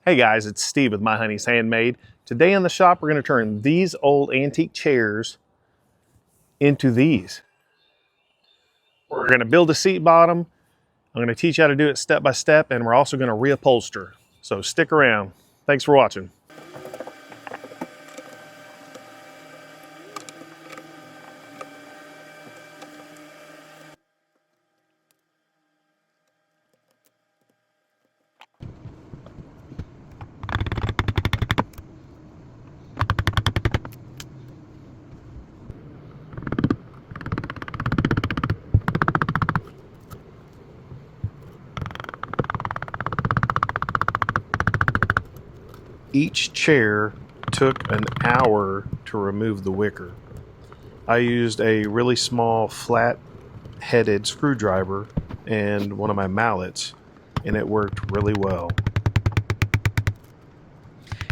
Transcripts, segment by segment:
Hey guys, it's Steve with My Honey's Handmade. Today in the shop, we're going to turn these old antique chairs into these. We're going to build a seat bottom. I'm going to teach you how to do it step by step, and we're also going to reupholster. So stick around. Thanks for watching. Each chair took an hour to remove the wicker. I used a really small flat-headed screwdriver and one of my mallets, and it worked really well.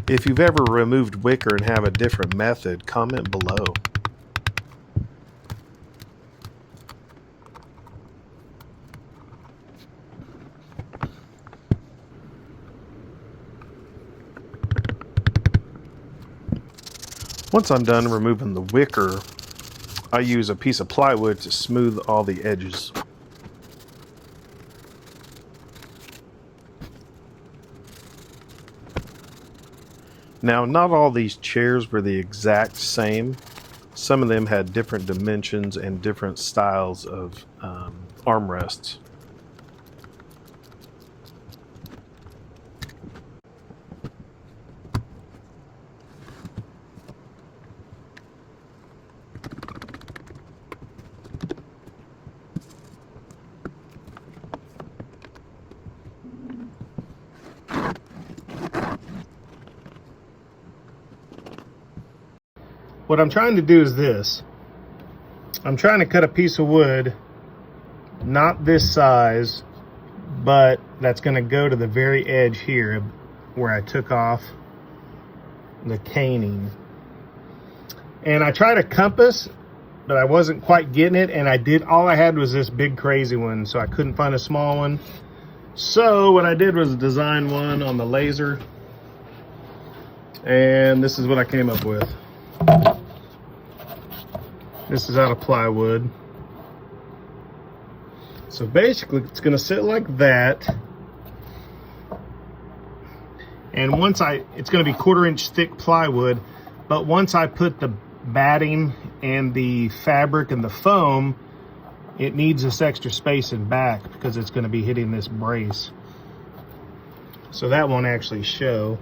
If you've ever removed wicker and have a different method, comment below. Once I'm done removing the wicker, I use a piece of plywood to smooth all the edges. Now, not all these chairs were the exact same. Some of them had different dimensions and different styles of armrests. What I'm trying to do is this. I'm trying to cut a piece of wood, not this size, but that's going to go to the very edge here where I took off the caning. And I tried a compass, but I wasn't quite getting it, and all I had was this big crazy one, so I couldn't find a small one. So what I did was design one on the laser, and this is what I came up with. This is out of plywood. So basically it's going to sit like that, and it's going to be 1/4 inch thick plywood, but once I put the batting and the fabric and the foam, it needs this extra space in back because it's going to be hitting this brace, so that won't actually show.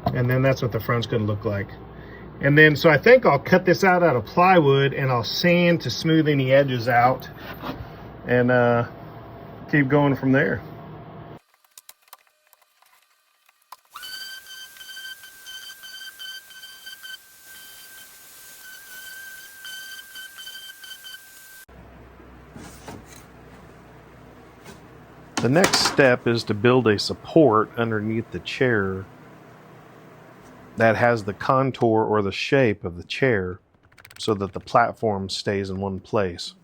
And then that's what the front's going to look like. And then, so I think I'll cut this out of plywood, and I'll sand to smooth any edges out, and keep going from there. The next step is to build a support underneath the chair that has the contour or the shape of the chair so that the platform stays in one place.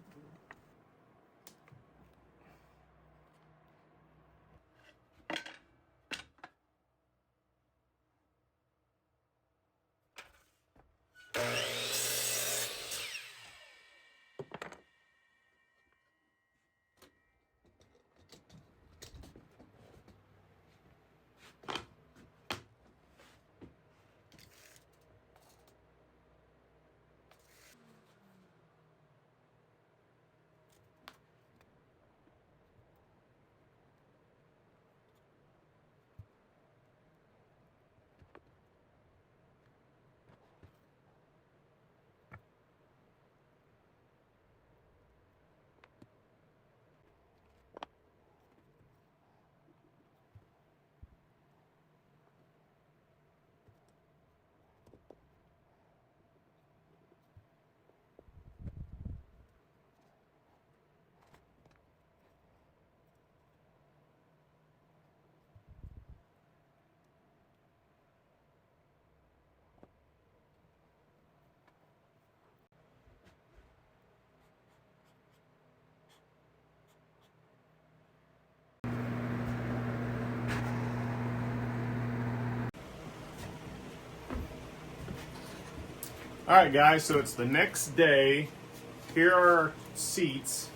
All right, guys, so it's the next day. Here are our seats,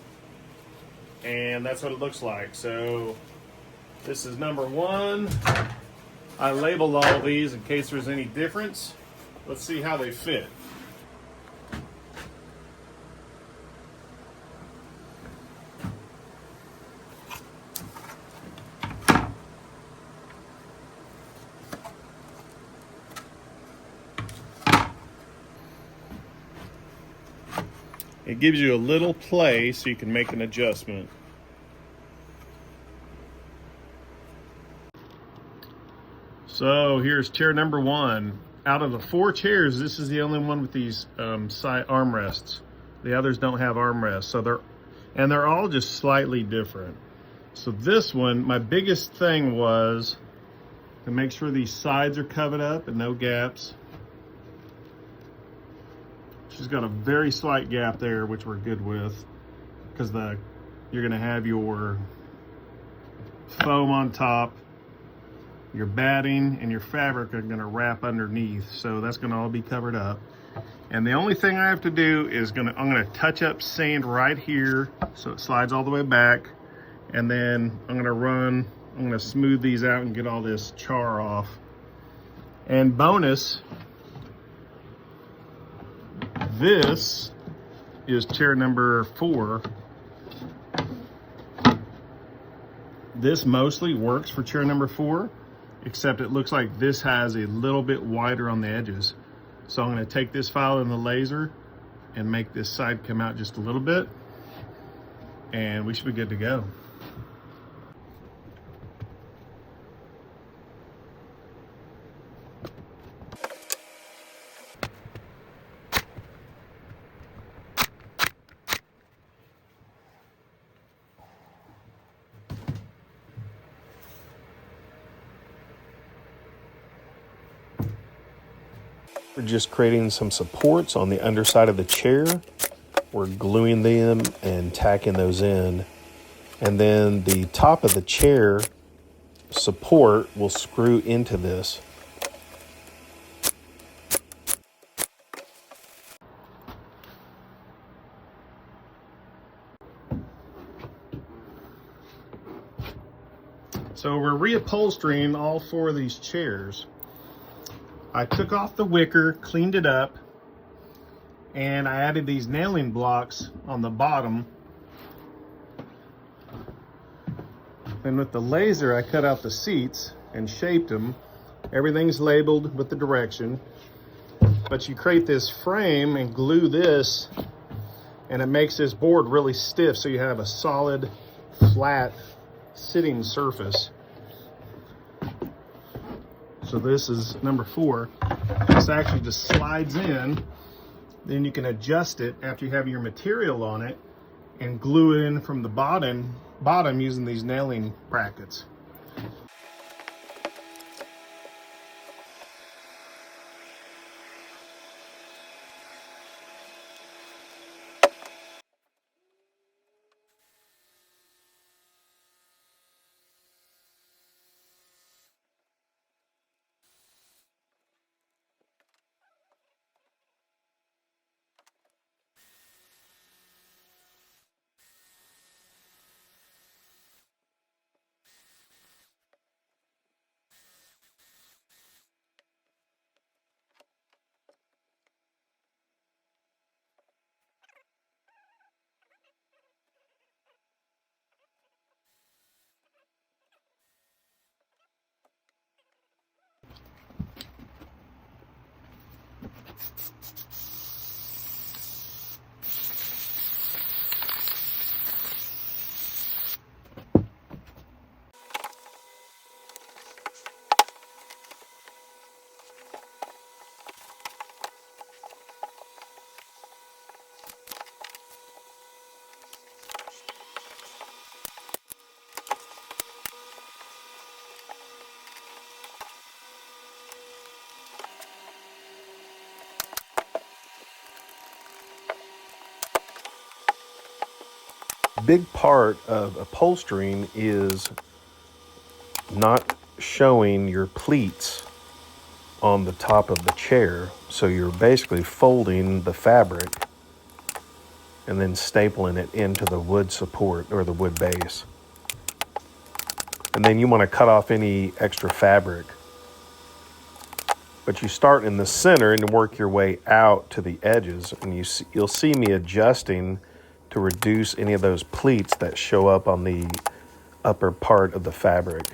and that's what it looks like. So this is number one. I labeled all these in case there's any difference. Let's see how they fit. It gives you a little play so you can make an adjustment. So here's chair number one. Out of the 4 chairs, this is the only one with these side armrests. The others don't have armrests, so they're all just slightly different. So this one, my biggest thing was to make sure these sides are covered up and no gaps. She's got a very slight gap there, which we're good with, because you're gonna have your foam on top, your batting and your fabric are gonna wrap underneath, so that's gonna all be covered up. And the only thing I have to do is I'm gonna touch up sand right here so it slides all the way back, and then I'm gonna smooth these out and get all this char off. And bonus, this is chair number 4. This mostly works for chair number 4, except it looks like this has a little bit wider on the edges. So I'm going to take this file in the laser and make this side come out just a little bit, and we should be good to go. We're just creating some supports on the underside of the chair. We're gluing them and tacking those in. And then the top of the chair support will screw into this. So we're reupholstering all 4 of these chairs. I took off the wicker, cleaned it up, and I added these nailing blocks on the bottom. Then with the laser, I cut out the seats and shaped them. Everything's labeled with the direction, but you create this frame and glue this, and it makes this board really stiff so you have a solid, flat, sitting surface. So this is number 4. This actually just slides in. Then you can adjust it after you have your material on it and glue it in from the bottom using these nailing brackets. Big part of upholstering is not showing your pleats on the top of the chair. So you're basically folding the fabric and then stapling it into the wood support or the wood base. And then you want to cut off any extra fabric. But you start in the center and work your way out to the edges. And you'll see me adjusting to reduce any of those pleats that show up on the upper part of the fabric.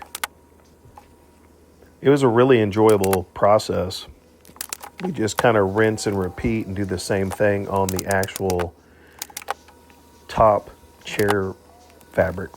It was a really enjoyable process. We just kind of rinse and repeat and do the same thing on the actual top chair fabric.